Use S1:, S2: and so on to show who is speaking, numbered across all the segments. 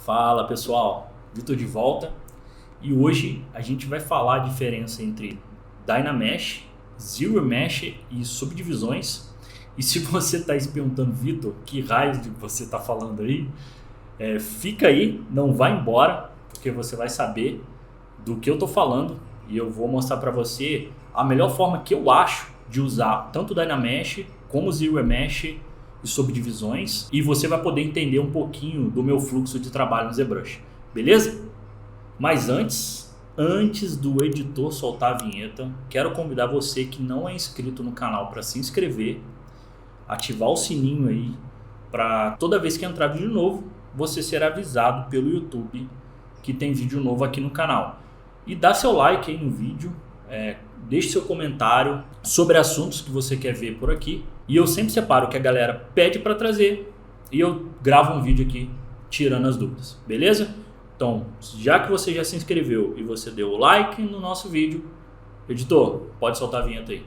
S1: Fala pessoal, Vitor de volta e hoje a gente vai falar a diferença entre Dynamesh, Zero Mesh e subdivisões. E se você está se perguntando, Vitor, que raios de você está falando aí, fica aí, não vai embora, porque você vai saber do que eu estou falando e eu vou mostrar para você a melhor forma que eu acho de usar tanto Dynamesh como Zero Mesh e subdivisões, e você vai poder entender um pouquinho do meu fluxo de trabalho no ZBrush, beleza? Mas antes do editor soltar a vinheta, quero convidar você que não é inscrito no canal para se inscrever, ativar o sininho aí, para toda vez que entrar vídeo novo, você ser avisado pelo YouTube que tem vídeo novo aqui no canal. E dá seu like aí no vídeo, deixe seu comentário sobre assuntos que você quer ver por aqui. E eu sempre separo o que a galera pede para trazer e eu gravo um vídeo aqui tirando as dúvidas, beleza? Então, já que você já se inscreveu e você deu o like no nosso vídeo, editor, pode soltar a vinheta aí.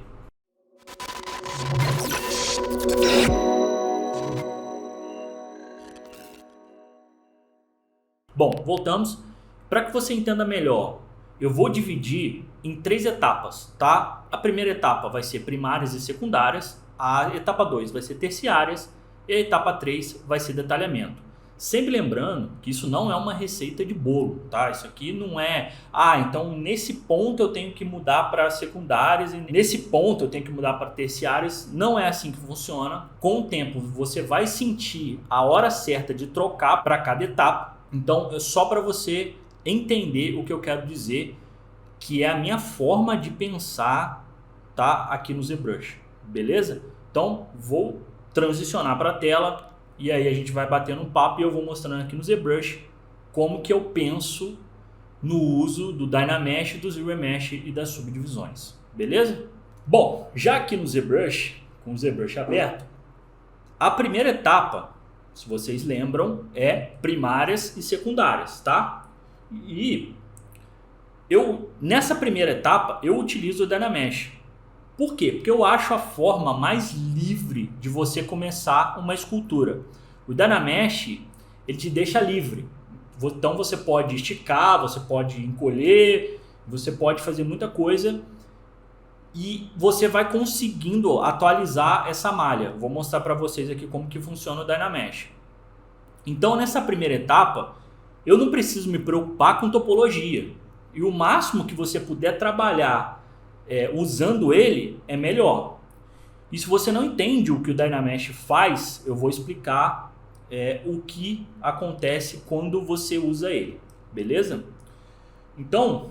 S1: Bom, voltamos. Para que você entenda melhor, eu vou dividir em 3 etapas, tá? A primeira etapa vai ser primárias e secundárias, a etapa 2 vai ser terciárias e a etapa 3 vai ser detalhamento. Sempre lembrando que isso não é uma receita de bolo, tá? Isso aqui não é, então nesse ponto eu tenho que mudar para secundárias e nesse ponto eu tenho que mudar para terciárias. Não é assim que funciona. Com o tempo você vai sentir a hora certa de trocar para cada etapa. Então é só para você entender o que eu quero dizer, que é a minha forma de pensar, tá, aqui no ZBrush, beleza? Então vou transicionar para a tela e aí a gente vai batendo um papo e eu vou mostrando aqui no ZBrush como que eu penso no uso do Dynamesh, do Zero Mesh e das subdivisões, beleza? Bom, já aqui no ZBrush, com o ZBrush aberto, a primeira etapa, se vocês lembram, é primárias e secundárias, tá? E nessa primeira etapa, eu utilizo o Dynamesh. Por quê? Porque eu acho a forma mais livre de você começar uma escultura. O Dynamesh, ele te deixa livre. Então você pode esticar, você pode encolher, você pode fazer muita coisa e você vai conseguindo atualizar essa malha. Vou mostrar para vocês aqui como que funciona o Dynamesh. Então nessa primeira etapa, eu não preciso me preocupar com topologia. E o máximo que você puder trabalhar usando ele é melhor. E se você não entende o que o Dynamesh faz, eu vou explicar o que acontece quando você usa ele, beleza? Então,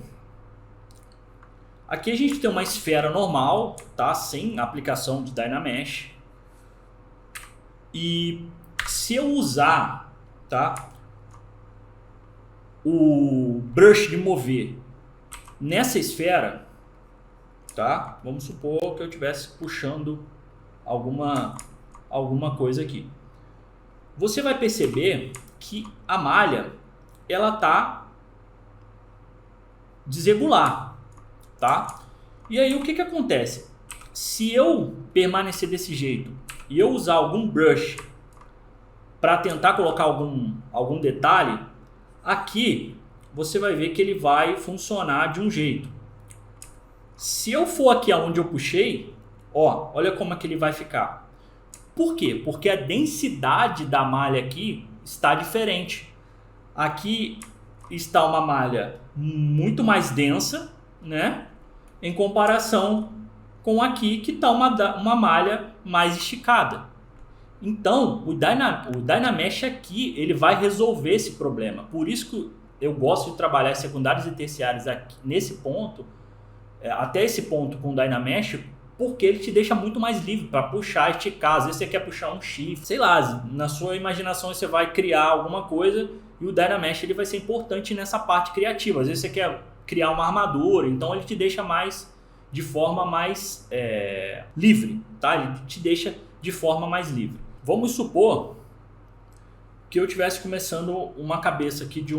S1: aqui a gente tem uma esfera normal, tá? Sem aplicação de Dynamesh. E se eu usar, tá, o brush de mover nessa esfera, tá? Vamos supor que eu estivesse puxando alguma coisa aqui. Você vai perceber que a malha ela tá desregular, tá? E aí o que acontece? Se eu permanecer desse jeito e eu usar algum brush para tentar colocar algum detalhe, aqui você vai ver que ele vai funcionar de um jeito. Se eu for aqui aonde eu puxei, olha como é que ele vai ficar. Por quê? Porque a densidade da malha aqui está diferente. Aqui está uma malha muito mais densa, né? Em comparação com aqui que está uma malha mais esticada. Então, o Dynamesh aqui, ele vai resolver esse problema. Por isso que eu gosto de trabalhar secundários e terciários aqui, nesse ponto, até esse ponto com o Dynamesh, porque ele te deixa muito mais livre para puxar, esticar. Às vezes você quer puxar um shift, sei lá, na sua imaginação você vai criar alguma coisa e o Dynamesh ele vai ser importante nessa parte criativa. Às vezes você quer criar uma armadura, então ele te deixa de forma mais livre, tá? Ele te deixa de forma mais livre. Vamos supor que eu estivesse começando uma cabeça aqui de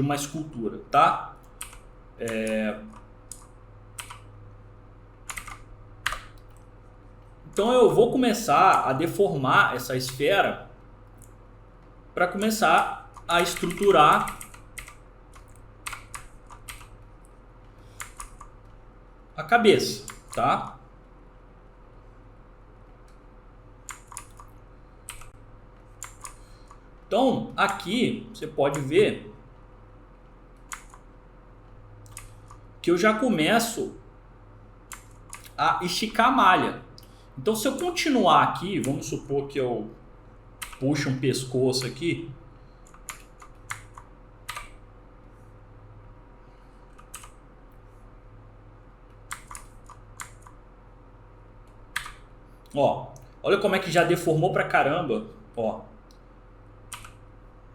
S1: uma escultura, tá? Então eu vou começar a deformar essa esfera para começar a estruturar a cabeça, tá? Então, aqui você pode ver que eu já começo a esticar a malha. Então, se eu continuar aqui, vamos supor que eu puxo um pescoço aqui. Ó, olha como é que já deformou pra caramba, ó.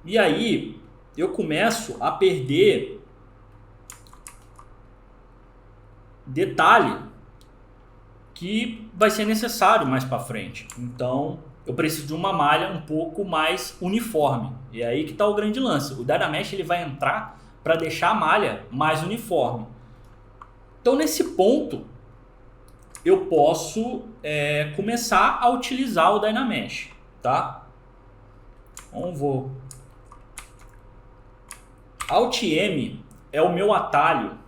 S1: E aí, eu começo a perder detalhe que vai ser necessário mais para frente. Então, eu preciso de uma malha um pouco mais uniforme. E é aí que está o grande lance. O Dynamesh ele vai entrar para deixar a malha mais uniforme. Então, nesse ponto, eu posso começar a utilizar o Dynamesh, tá? Então, vou... Alt M é o meu atalho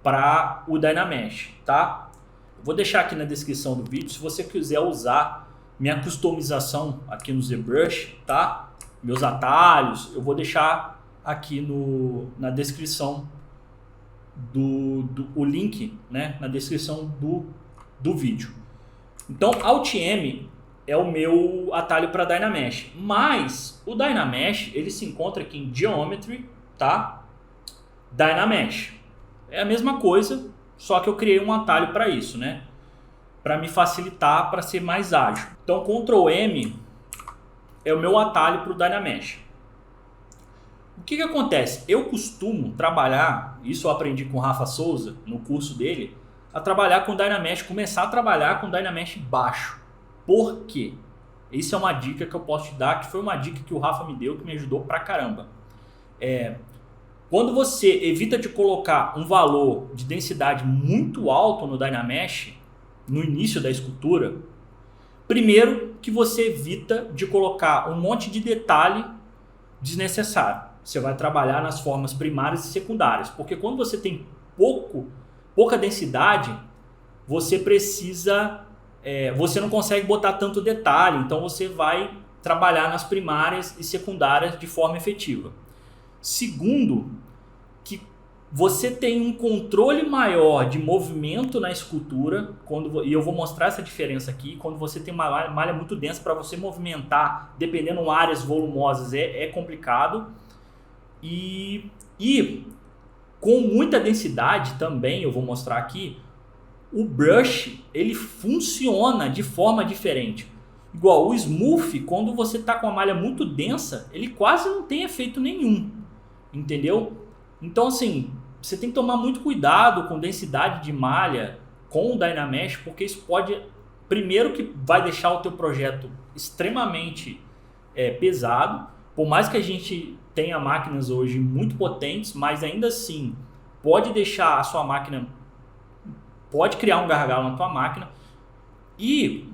S1: para o Dynamesh, tá? Vou deixar aqui na descrição do vídeo se você quiser usar minha customização aqui no ZBrush, tá? Meus atalhos, eu vou deixar aqui na descrição o link, né? Na descrição do vídeo. Então, Alt M é o meu atalho para Dynamesh, mas o Dynamesh ele se encontra aqui em Geometry, tá? Dynamesh. É a mesma coisa, só que eu criei um atalho para isso, né? Para me facilitar, para ser mais ágil. Então, Ctrl M é o meu atalho para o Dynamesh. O que acontece? Eu costumo trabalhar, isso eu aprendi com o Rafa Souza, no curso dele, a trabalhar com Dynamesh, começar a trabalhar com Dynamesh baixo. Por quê? Isso é uma dica que eu posso te dar, que foi uma dica que o Rafa me deu, que me ajudou pra caramba. Quando você evita de colocar um valor de densidade muito alto no Dynamesh, no início da escultura, primeiro que você evita de colocar um monte de detalhe desnecessário. Você vai trabalhar nas formas primárias e secundárias, porque quando você tem pouca densidade, você precisa, você não consegue botar tanto detalhe, então você vai trabalhar nas primárias e secundárias de forma efetiva. Segundo, que você tem um controle maior de movimento na escultura, e eu vou mostrar essa diferença aqui, quando você tem uma malha muito densa, para você movimentar, dependendo de áreas volumosas, é complicado. E com muita densidade também, eu vou mostrar aqui, o brush ele funciona de forma diferente. Igual o smooth, quando você está com a malha muito densa, ele quase não tem efeito nenhum. Entendeu? Então, assim, você tem que tomar muito cuidado com densidade de malha com o Dynamesh, porque isso pode, primeiro, que vai deixar o teu projeto extremamente pesado. Por mais que a gente tenha máquinas hoje muito potentes, mas ainda assim pode deixar a sua máquina, pode criar um gargalo na tua máquina. E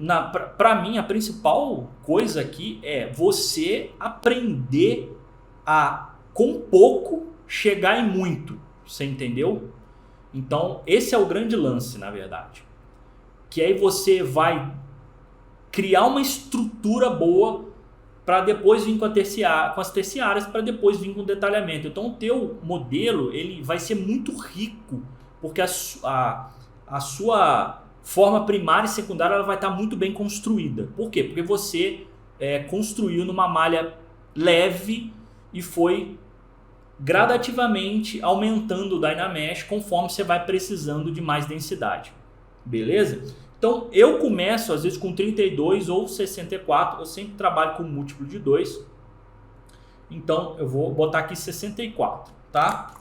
S1: para mim a principal coisa aqui é você aprender a com pouco chegar em muito, você entendeu? Então esse é o grande lance, na verdade, que aí você vai criar uma estrutura boa para depois vir com as terciárias, para depois vir com o detalhamento. Então o teu modelo ele vai ser muito rico, porque a sua forma primária e secundária ela vai estar muito bem construída. Por quê? Porque você construiu numa malha leve e foi gradativamente aumentando o Dynamesh conforme você vai precisando de mais densidade. Beleza? Então eu começo às vezes com 32 ou 64, eu sempre trabalho com múltiplo de 2. Então eu vou botar aqui 64, tá?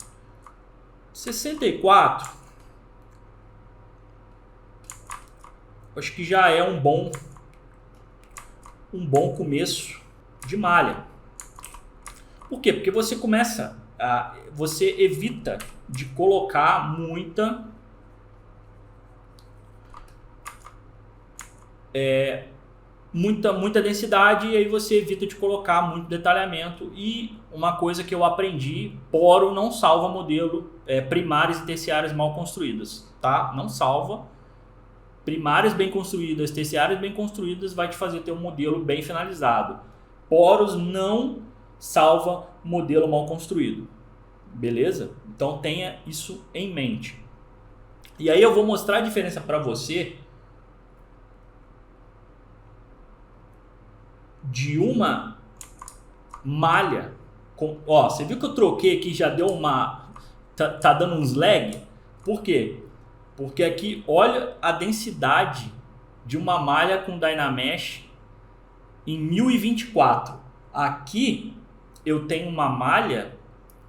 S1: 64 acho que já é um bom começo de malha. Por quê? Porque você você evita de colocar muita densidade, e aí você evita de colocar muito detalhamento. E uma coisa que eu aprendi, poro não salva modelo primárias e terciárias mal construídas, tá? Não salva. Primárias bem construídas, terciárias bem construídas vai te fazer ter um modelo bem finalizado. Poros não salva modelo mal construído, beleza? Então tenha isso em mente. E aí eu vou mostrar a diferença para você de uma malha ó, você viu que eu troquei aqui, já deu uma tá dando uns lag? Por quê? Porque aqui olha a densidade de uma malha com Dynamesh em 1024. Aqui eu tenho uma malha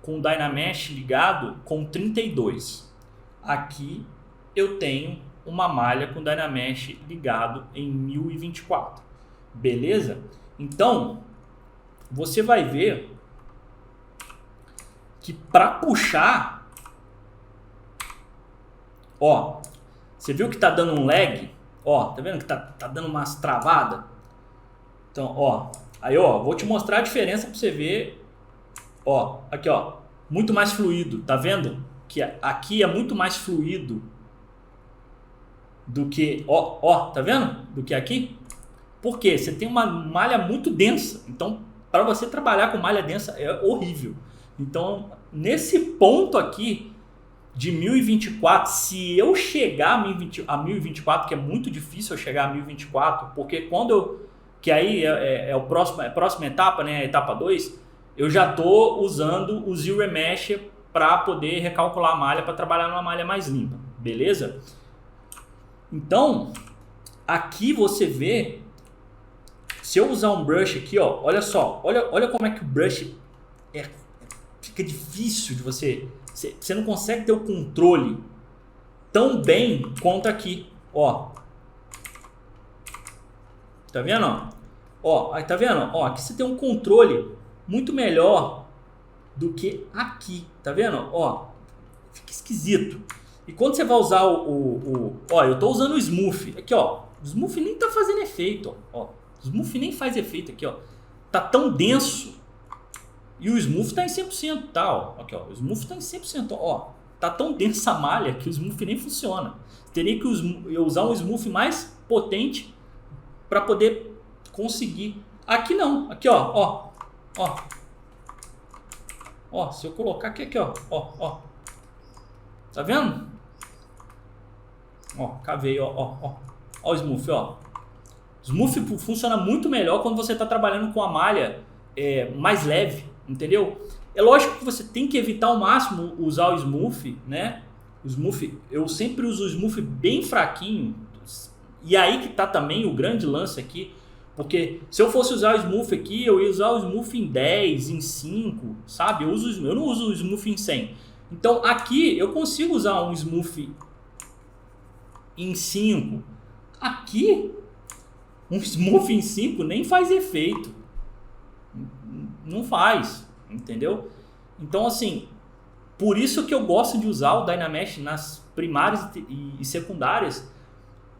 S1: com Dynamesh ligado com 32. Aqui eu tenho uma malha com Dynamesh ligado em 1024. Beleza? Então, você vai ver que para puxar, ó, você viu que tá dando um lag? Ó, tá vendo que tá dando umas travadas? Então, ó, aí ó, vou te mostrar a diferença para você ver. Ó, aqui ó, muito mais fluido, tá vendo? Que aqui é muito mais fluido do que, ó, tá vendo? Do que aqui. Por quê? Você tem uma malha muito densa. Então, para você trabalhar com malha densa é horrível. Então, nesse ponto aqui de 1024, se eu chegar a 1024, que é muito difícil eu chegar a 1024, porque quando eu, que aí é a próxima etapa, né, a etapa 2, eu já estou usando o Zero Remesh para poder recalcular a malha, para trabalhar numa malha mais limpa, beleza? Então, aqui você vê, se eu usar um brush aqui, ó, olha só, olha como é que o brush fica difícil de você não consegue ter o controle tão bem quanto aqui, ó. Tá vendo? Ó, aí tá vendo? Ó, aqui você tem um controle muito melhor do que aqui, tá vendo? Ó, fica esquisito. E quando você vai usar ó, eu tô usando o Smooth, aqui ó, o Smooth nem tá fazendo efeito, ó, o Smooth nem faz efeito aqui, ó, tá tão denso, e o Smooth tá em 100%, tá, ó, aqui ó, o Smooth tá em 100%, ó, tá tão densa a malha que o Smooth nem funciona. Teria que eu usar um Smooth mais potente para poder conseguir. Aqui não, aqui ó, ó, se eu colocar aqui, ó, tá vendo? Ó, cavei, ó o Smooth, ó. Smooth funciona muito melhor quando você está trabalhando com a malha mais leve, entendeu? É lógico que você tem que evitar ao máximo usar o Smooth, né? O Smooth, eu sempre uso o Smooth bem fraquinho. E aí que tá também o grande lance aqui. Porque se eu fosse usar o Smooth aqui, eu ia usar o Smooth em 10, em 5, sabe? Eu não uso o Smooth em 100. Então aqui eu consigo usar um Smooth em 5. Aqui, um Smooth em 5 nem faz efeito. Não faz, entendeu? Então assim, por isso que eu gosto de usar o Dynamesh nas primárias e secundárias,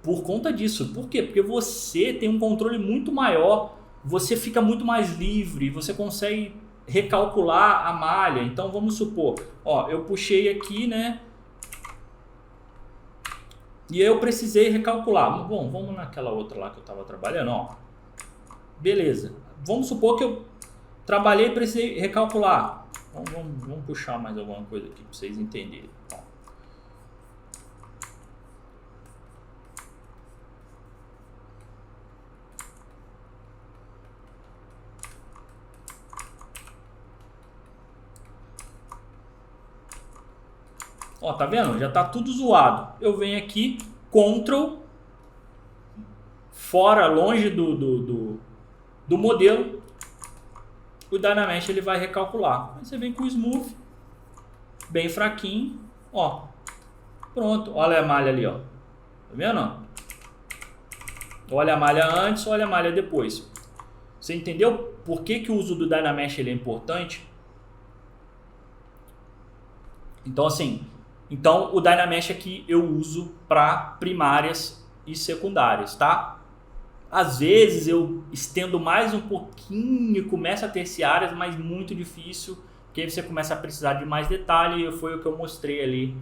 S1: por conta disso. Por quê? Porque você tem um controle muito maior, você fica muito mais livre, você consegue recalcular a malha. Então vamos supor, ó, eu puxei aqui, né? E aí eu precisei recalcular. Bom, vamos naquela outra lá que eu estava trabalhando, ó. Beleza. Vamos supor que eu trabalhei e precisei recalcular. Vamos puxar mais alguma coisa aqui para vocês entenderem. Ó, tá vendo? Já tá tudo zoado. Eu venho aqui, Ctrl, fora, longe do modelo, o Dynamesh ele vai recalcular. Aí você vem com o Smooth, bem fraquinho, ó, pronto. Olha a malha ali, ó. Tá vendo? Olha a malha antes, olha a malha depois. Você entendeu por que o uso do Dynamesh ele é importante? Então assim, o Dynamesh aqui eu uso para primárias e secundárias, tá? Às vezes eu estendo mais um pouquinho, começo a terciárias, mas muito difícil, porque aí você começa a precisar de mais detalhe, e foi o que eu mostrei ali.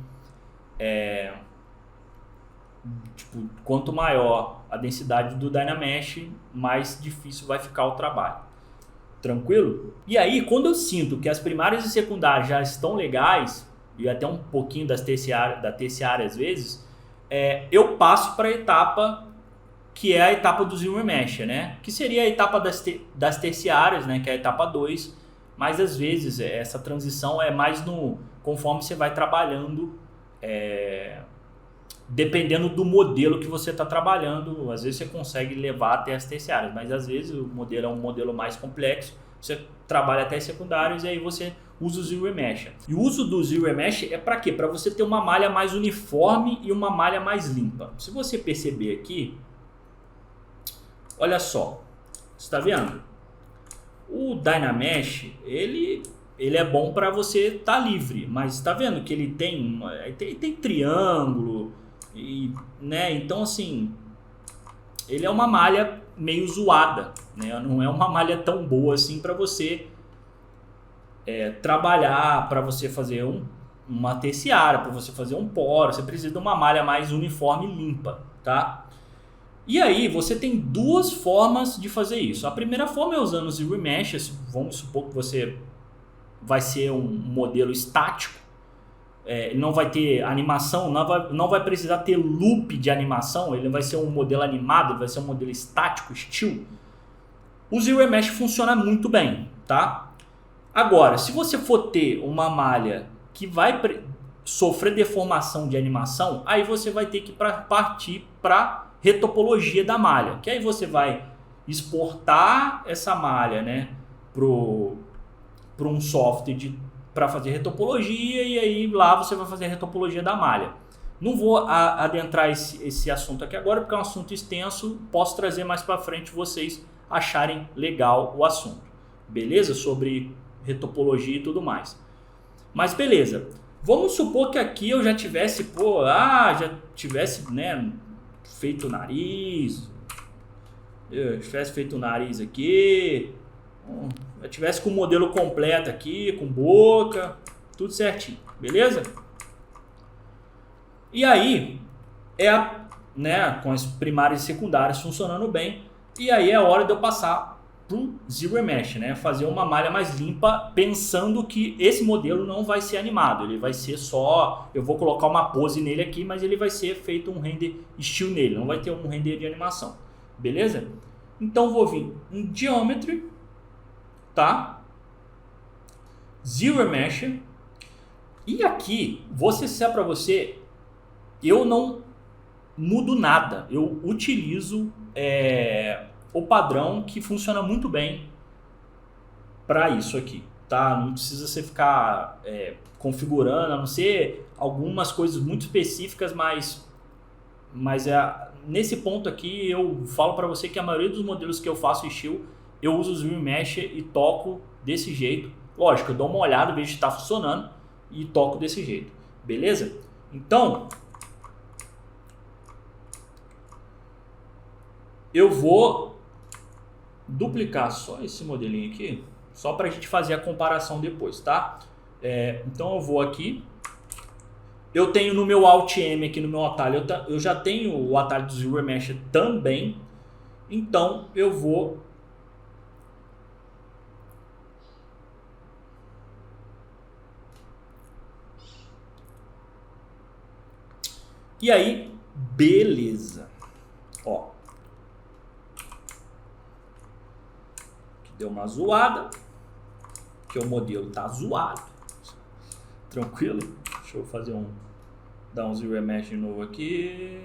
S1: Tipo, quanto maior a densidade do Dynamesh, mais difícil vai ficar o trabalho. Tranquilo? E aí, quando eu sinto que as primárias e secundárias já estão legais, e até um pouquinho da terciária às vezes, eu passo para a etapa que é a etapa do Zero Mesh, né? Que seria a etapa das terciárias, né? Que é a etapa 2, mas às vezes essa transição é mais conforme você vai trabalhando, dependendo do modelo que você está trabalhando. Às vezes você consegue levar até as terciárias, mas às vezes o modelo é um modelo mais complexo, você trabalha até as secundárias e aí você usa o Zero Mesh. E o uso do Zero Mesh é para quê? Para você ter uma malha mais uniforme e uma malha mais limpa. Se você perceber aqui, olha só, você está vendo? O Dynamesh, ele é bom para você estar livre, mas está vendo que ele tem triângulo, né? Então assim, ele é uma malha meio zoada, né? Não é uma malha tão boa assim para você trabalhar, para você fazer uma terciária, para você fazer um poro. Você precisa de uma malha mais uniforme e limpa, tá? E aí você tem duas formas de fazer isso. A primeira forma é usando o Zero Mesh. Vamos supor que você vai ser um modelo estático, não vai ter animação, não vai precisar ter loop de animação, ele vai ser um modelo animado, vai ser um modelo estático, still. O Zero Mesh funciona muito bem, tá? Agora, se você for ter uma malha que vai sofrer deformação de animação, aí você vai ter que partir para retopologia da malha, que aí você vai exportar essa malha, né, para um software para fazer retopologia, e aí lá você vai fazer a retopologia da malha. Não vou adentrar esse assunto aqui agora, porque é um assunto extenso, posso trazer mais para frente vocês acharem legal o assunto, beleza? Sobre retopologia e tudo mais. Mas beleza, vamos supor que aqui eu já tivesse, né, feito o nariz, aqui, eu tivesse com o modelo completo aqui, com boca, tudo certinho, beleza? E aí, né, com as primárias e secundárias funcionando bem, e aí é a hora de eu passar pro Zero Mesh, né, fazer uma malha mais limpa, pensando que esse modelo não vai ser animado, ele vai ser só, eu vou colocar uma pose nele aqui, mas ele vai ser feito um render still nele, não vai ter um render de animação, beleza? Então vou vir em Geometry, tá? Zero Mesh, e aqui, vou ser sincero para você, eu não mudo nada, eu utilizo o padrão que funciona muito bem para isso aqui, tá? Não precisa você ficar configurando, a não ser algumas coisas muito específicas, mas nesse ponto aqui eu falo para você que a maioria dos modelos que eu faço still, eu uso o Zero Mesh e toco desse jeito. Lógico, eu dou uma olhada, vejo se está funcionando e toco desse jeito, beleza? Então, eu vou duplicar só esse modelinho aqui, só para a gente fazer a comparação depois, tá? Então eu vou aqui, eu tenho no meu Alt M aqui no meu atalho, eu já tenho o atalho do Zero Mesh também, então eu vou e aí, beleza, ó. Deu uma zoada, que o modelo tá zoado, tranquilo? Deixa eu fazer dar um Zero Mesh de novo aqui,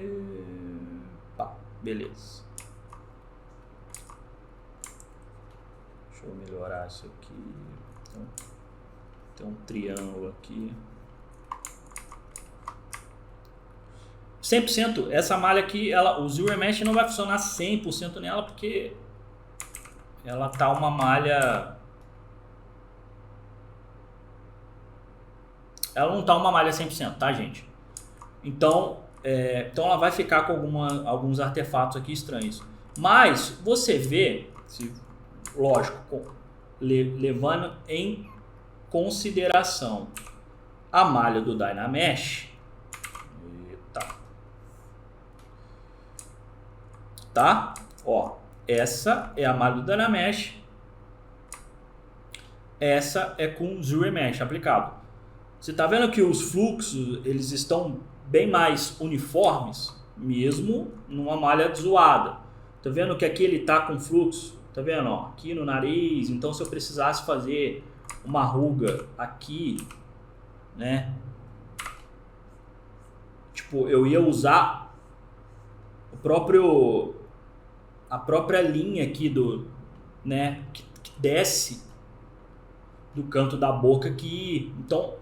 S1: pá, beleza. Deixa eu melhorar isso aqui, então, tem um triângulo aqui. 100%, essa malha aqui, o Zero Mesh não vai funcionar 100% nela, porque ela tá uma malha, ela não tá uma malha 100%, tá, gente? Então ela vai ficar com alguns artefatos aqui estranhos. Mas você vê, lógico, levando em consideração a malha do Dynamesh, tá? Ó, essa é a malha do Dynamesh, essa é com Zero Mesh aplicado. Você tá vendo que os fluxos eles estão bem mais uniformes, mesmo numa malha zoada. Tá vendo que aqui ele tá com fluxo, tá vendo? Ó, aqui no nariz. Então, se eu precisasse fazer uma ruga aqui, né? Tipo, eu ia usar a própria linha aqui do, né? Que desce do canto da boca aqui. Então,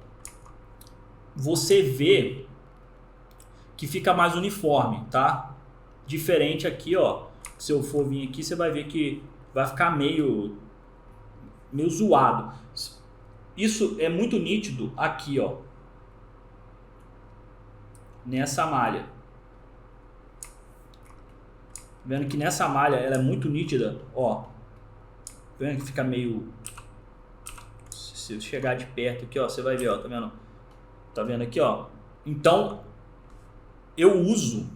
S1: você vê que fica mais uniforme, tá? Diferente aqui, ó. Se eu for vir aqui, você vai ver que vai ficar meio zoado. Isso é muito nítido aqui, ó. Nessa malha. Vendo que nessa malha ela é muito nítida, ó. Vendo que fica meio... Se eu chegar de perto aqui, ó, você vai ver, ó, tá vendo? Tá vendo aqui, ó? Então, eu uso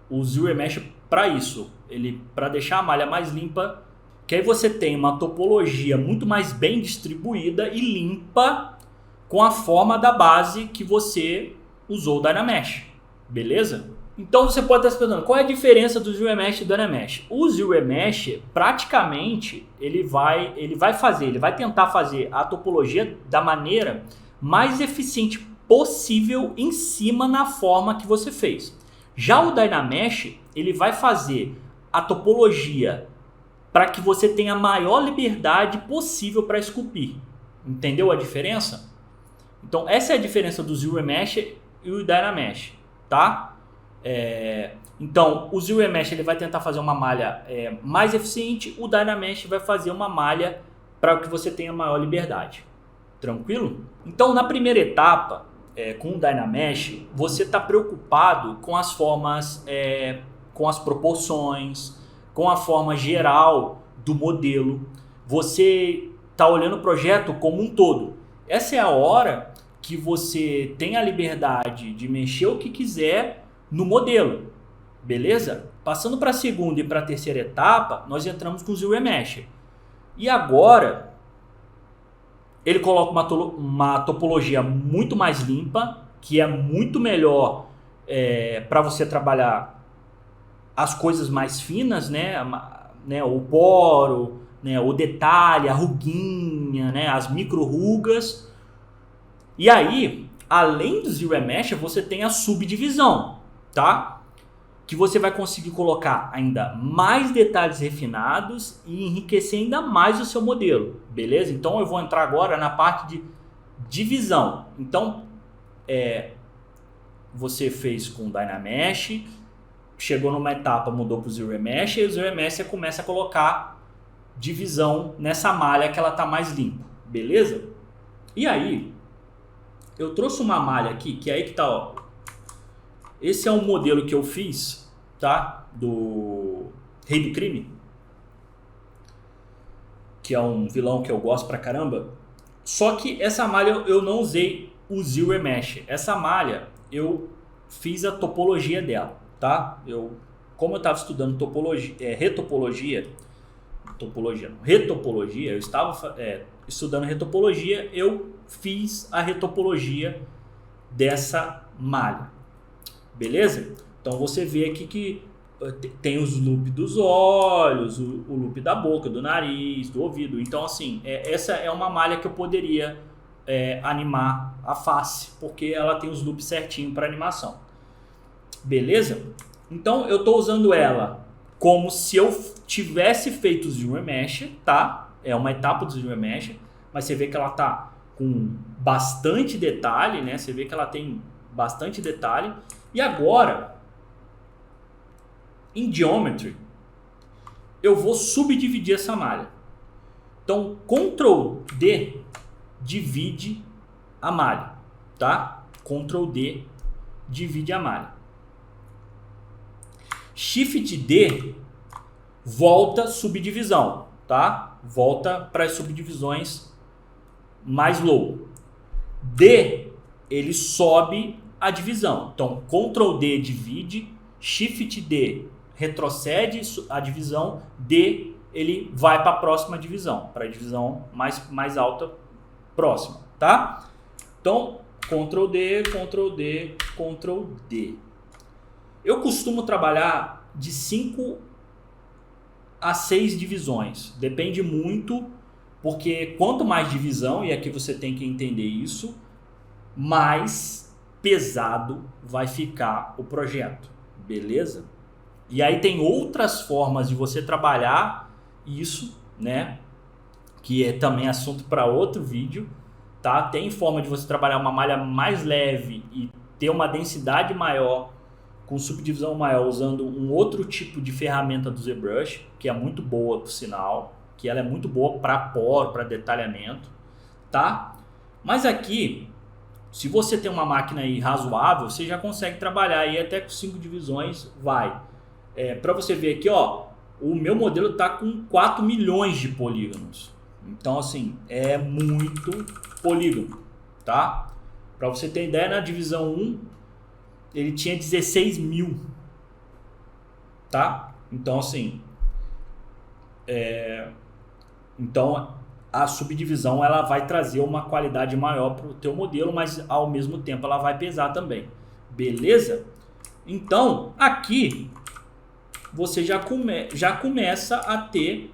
S1: o Zero Mesh para isso. Ele para deixar a malha mais limpa, que aí você tem uma topologia muito mais bem distribuída e limpa com a forma da base que você usou o Dynamesh, beleza? Então você pode estar se perguntando, qual é a diferença do Zero Mesh e do Dynamesh? O Zero Mesh, praticamente, ele vai tentar fazer a topologia da maneira mais eficiente possível em cima na forma que você fez. Já o Dynamesh, ele vai fazer a topologia para que você tenha a maior liberdade possível para esculpir. Entendeu a diferença? Então essa é a diferença do Zero Mesh e o Dynamesh, tá? Então o Zero Mesh ele vai tentar fazer uma malha mais eficiente, o Dynamesh vai fazer uma malha para que você tenha maior liberdade. Tranquilo? Então na primeira etapa, com o Dynamesh, você está preocupado com as formas, com as proporções, com a forma geral do modelo. Você está olhando o projeto como um todo. Essa é a hora que você tem a liberdade de mexer o que quiser no modelo, beleza? Passando para a segunda e para a terceira etapa, nós entramos com o Zero Mesh. E agora, ele coloca uma topologia muito mais limpa, que é muito melhor para você trabalhar as coisas mais finas, né? O poro, né? O detalhe, a ruguinha, né? As micro rugas. E aí, além do Zero Mesh, você tem a subdivisão, tá? Que você vai conseguir colocar ainda mais detalhes refinados e enriquecer ainda mais o seu modelo, beleza? Então eu vou entrar agora na parte de divisão. Então, você fez com o Dynamesh, chegou numa etapa, mudou para o Zero Mesh, e o Zero Mesh você começa a colocar divisão nessa malha que ela está mais limpa, beleza? E aí, eu trouxe uma malha aqui, que é aí que tá, ó. Esse é um modelo que eu fiz, tá? Do Rei do Crime, que é um vilão que eu gosto pra caramba. Só que essa malha eu não usei o Zero Mesh. Essa malha eu fiz a topologia dela, tá? Como eu estava estudando retopologia, eu estava estudando retopologia, eu fiz a retopologia dessa malha, beleza? Então você vê aqui que tem os loops dos olhos, o loop da boca, do nariz, do ouvido. Então assim, essa é uma malha que eu poderia animar a face, porque ela tem os loops certinho para animação, beleza? Então eu estou usando ela como se eu tivesse feito o Zero Mesh, tá? É uma etapa do Zero Mesh, mas você vê que ela tá com bastante detalhe, né? Você vê que ela tem bastante detalhe. E agora, em Geometry, eu vou subdividir essa malha. Então, Ctrl D divide a malha, tá? Ctrl D divide a malha. Shift D volta subdivisão, tá? Volta para as subdivisões mais low. D, ele sobe a divisão. Então, Ctrl D divide, Shift D retrocede a divisão, D ele vai para a próxima divisão, para a divisão mais alta próxima, tá? Então, Ctrl D, Ctrl D, Ctrl D. Eu costumo trabalhar de 5 a 6 divisões. Depende muito, porque quanto mais divisão, e aqui você tem que entender isso, mais pesado vai ficar o projeto, beleza? E aí tem outras formas de você trabalhar isso, né? Que é também assunto para outro vídeo, tá? Tem forma de você trabalhar uma malha mais leve e ter uma densidade maior, com subdivisão maior, usando um outro tipo de ferramenta do ZBrush, que é muito boa, por sinal, que ela é muito boa para poro, para detalhamento, tá? Mas aqui, se você tem uma máquina aí razoável, você já consegue trabalhar aí até com 5 divisões, vai. Para você ver aqui, ó, o meu modelo tá com 4 milhões de polígonos. Então, assim, é muito polígono, tá? Para você ter ideia, na divisão 1, ele tinha 16 mil, tá? Então, assim, então a subdivisão ela vai trazer uma qualidade maior para o teu modelo, mas ao mesmo tempo ela vai pesar também, beleza? Então, aqui você já começa a ter,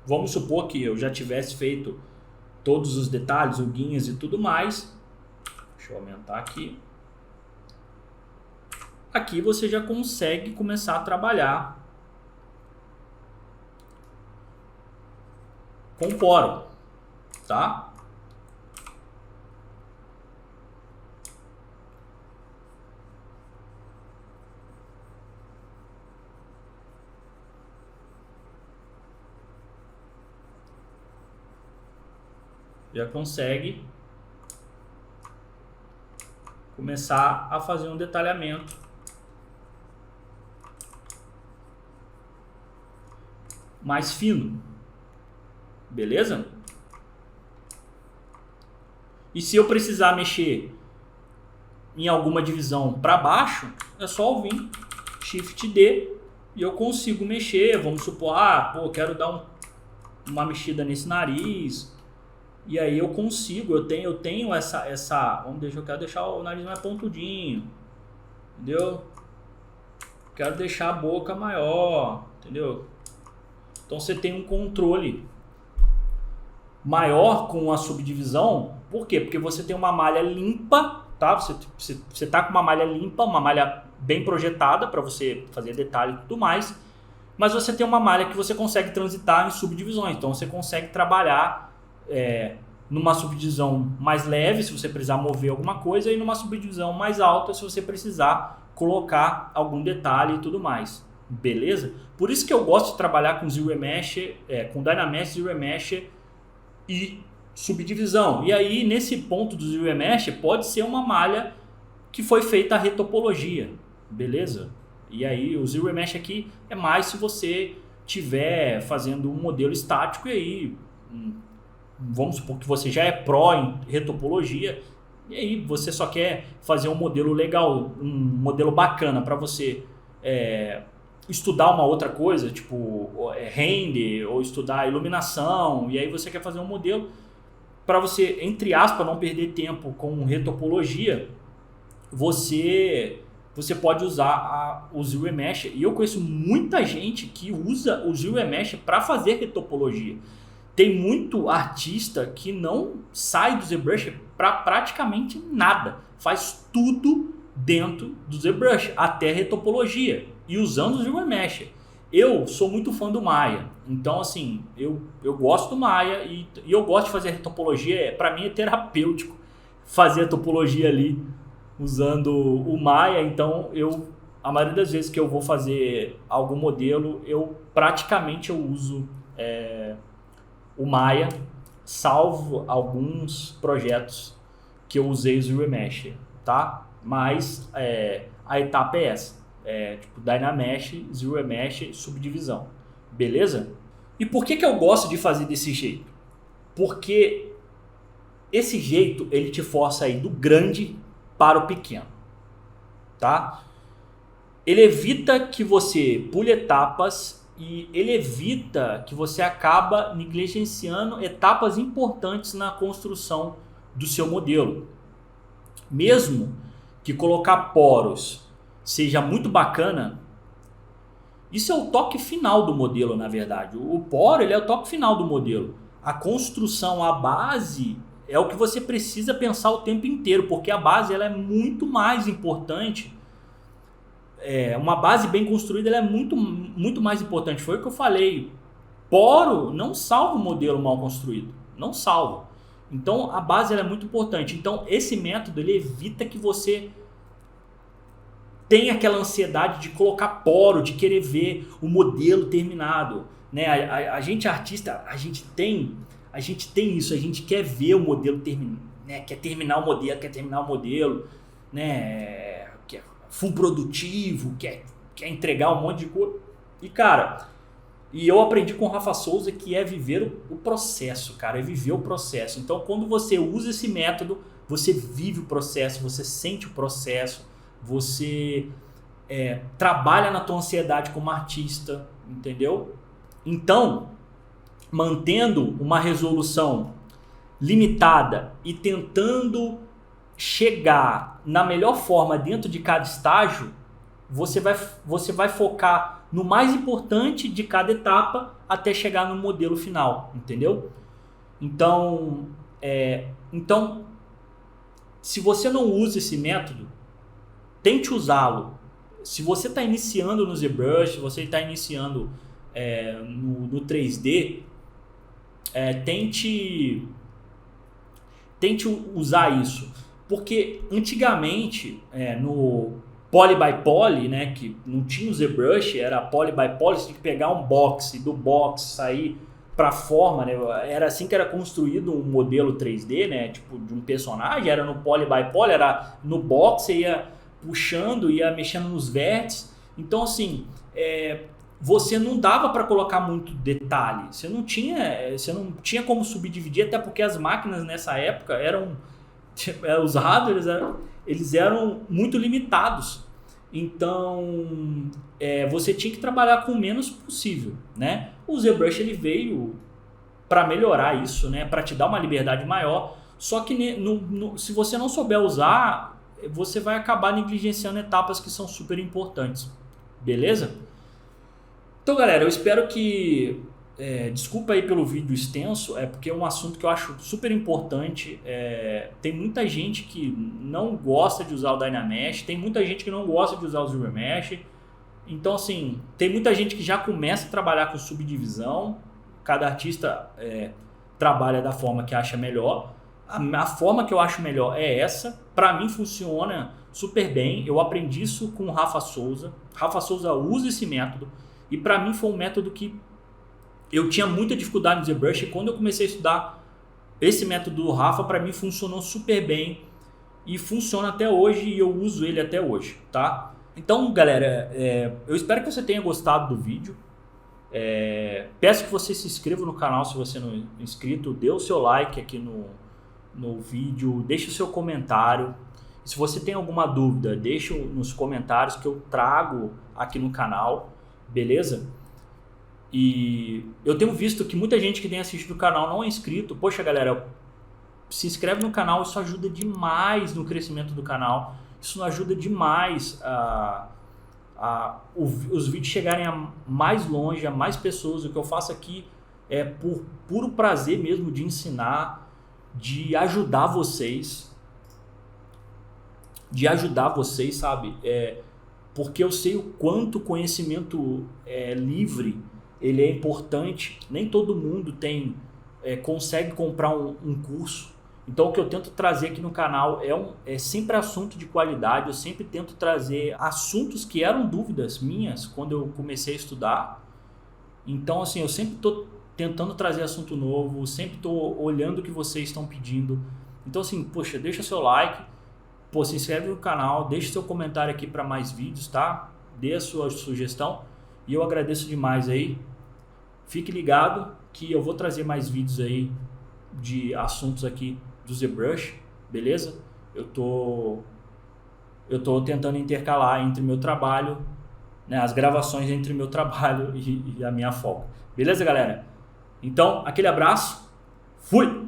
S1: vamos supor que eu já tivesse feito todos os detalhes, o guinhas e tudo mais. Deixa eu aumentar aqui. Aqui você já consegue começar a trabalhar com poro, tá? Já consegue começar a fazer um detalhamento mais fino, beleza? E se eu precisar mexer em alguma divisão para baixo, é só eu vir Shift D e eu consigo mexer. Vamos supor, eu quero dar uma mexida nesse nariz. E aí eu consigo, eu tenho essa eu quero deixar o nariz mais pontudinho, entendeu? Quero deixar a boca maior, entendeu? Então você tem um controle maior com a subdivisão. Por quê? Porque você tem uma malha limpa, tá? Você tá com uma malha limpa, uma malha bem projetada para você fazer detalhe e tudo mais, mas você tem uma malha que você consegue transitar em subdivisões. Então você consegue trabalhar numa subdivisão mais leve, se você precisar mover alguma coisa, e numa subdivisão mais alta, se você precisar colocar algum detalhe e tudo mais, beleza? Por isso que eu gosto de trabalhar com ZRemesh, com Dynamesh, ZRemesh e subdivisão. E aí, nesse ponto do ZRemesh, pode ser uma malha que foi feita a retopologia, beleza? E aí, o ZRemesh aqui é mais se você estiver fazendo um modelo estático e aí vamos supor que você já é pró em retopologia e aí você só quer fazer um modelo legal, um modelo bacana para você estudar uma outra coisa, tipo render ou estudar iluminação, e aí você quer fazer um modelo para você, entre aspas, não perder tempo com retopologia, você pode usar o ZRemesh. E eu conheço muita gente que usa o ZRemesh para fazer retopologia. Tem muito artista que não sai do ZBrush para praticamente nada. Faz tudo dentro do ZBrush, até retopologia, e usando o ZRemesh. Eu sou muito fã do Maya. Então, assim, eu gosto do Maya e eu gosto de fazer retopologia. Para mim é terapêutico fazer a topologia ali usando o Maya. Então, a maioria das vezes que eu vou fazer algum modelo, eu uso o Maya, salvo alguns projetos que eu usei o ZRemesh, tá? Mas a etapa é essa. tipo Dynamesh, Zero Mesh, subdivisão. Beleza? E por que eu gosto de fazer desse jeito? Porque esse jeito ele te força a ir do grande para o pequeno. Tá? Ele evita que você pule etapas e ele evita que você acaba negligenciando etapas importantes na construção do seu modelo. Mesmo que colocar poros seja muito bacana, isso é o toque final do modelo, na verdade. O poro ele é o toque final do modelo. A construção, a base é o que você precisa pensar o tempo inteiro, porque a base ela é muito mais importante. Uma base bem construída ela é muito mais importante. Foi o que eu falei. Poro não salva o modelo mal construído. Não salva. Então a base ela é muito importante. Então esse método ele evita que você tenha aquela ansiedade de colocar poro, de querer ver o modelo terminado. Né? A gente artista, a gente tem isso. A gente quer ver o modelo terminar. Né? Quer terminar o modelo. Né? Full produtivo, quer entregar um monte de coisa. E cara, eu aprendi com o Rafa Souza que é viver o processo, cara, é viver o processo. Então quando você usa esse método, você vive o processo, você sente o processo, você trabalha na tua ansiedade como artista, entendeu? Então, mantendo uma resolução limitada e tentando chegar na melhor forma dentro de cada estágio, você vai focar no mais importante de cada etapa até chegar no modelo final, entendeu? Então, se você não usa esse método, tente usá-lo. Se você está iniciando no ZBrush, se você está iniciando no 3D, tente usar isso. Porque antigamente, no Poly by Poly, né, que não tinha o ZBrush, era Poly by Poly, você tinha que pegar um box e do box sair para forma, né, era assim que era construído um modelo 3D, né, tipo de um personagem, era no Poly by Poly, era no box, você ia puxando, ia mexendo nos vértices. Então assim, você não dava para colocar muito detalhe, você não tinha como subdividir, até porque as máquinas nessa época os hardwares eles eram muito limitados. Então você tinha que trabalhar com o menos possível, né? O ZBrush ele veio para melhorar isso, né? Para te dar uma liberdade maior. Só que se você não souber usar, você vai acabar negligenciando etapas que são super importantes. Beleza? Então, galera, eu espero que... desculpa aí pelo vídeo extenso, porque é um assunto que eu acho super importante. Tem muita gente que não gosta de usar o Dynamesh, tem muita gente que não gosta de usar o Zero Mesh. Então, assim, tem muita gente que já começa a trabalhar com subdivisão. Cada artista trabalha da forma que acha melhor. A forma que eu acho melhor é essa. Para mim funciona super bem. Eu aprendi isso com o Rafa Souza. Rafa Souza usa esse método. E para mim foi um método que eu tinha muita dificuldade no ZBrush. E quando eu comecei a estudar esse método do Rafa, para mim funcionou super bem. E funciona até hoje e eu uso ele até hoje, tá? Então, galera, eu espero que você tenha gostado do vídeo. Peço que você se inscreva no canal se você não é inscrito. Dê o seu like aqui no vídeo. Deixe o seu comentário. Se você tem alguma dúvida, deixe nos comentários que eu trago aqui no canal. Beleza? E eu tenho visto que muita gente que tem assistido o canal não é inscrito. Poxa, galera, se inscreve no canal. Isso ajuda demais no crescimento do canal. Isso ajuda demais os vídeos chegarem a mais longe, a mais pessoas. O que eu faço aqui é por puro prazer mesmo de ensinar, de ajudar vocês. Sabe? Porque eu sei o quanto o conhecimento livre ele é importante. Nem todo mundo consegue comprar um curso. Então o que eu tento trazer aqui no canal é sempre assunto de qualidade. Eu sempre tento trazer assuntos que eram dúvidas minhas quando eu comecei a estudar. Então assim, eu sempre estou tentando trazer assunto novo, sempre estou olhando o que vocês estão pedindo. Então assim, poxa, deixa seu like, se inscreve no canal, deixa seu comentário aqui para mais vídeos, tá? dê a sua sugestão e eu agradeço demais aí. Fique ligado que eu vou trazer mais vídeos aí de assuntos aqui do ZBrush, beleza? Eu tô tentando intercalar entre o meu trabalho, né, as gravações entre o meu trabalho e a minha folga. Beleza, galera? Então, aquele abraço. Fui!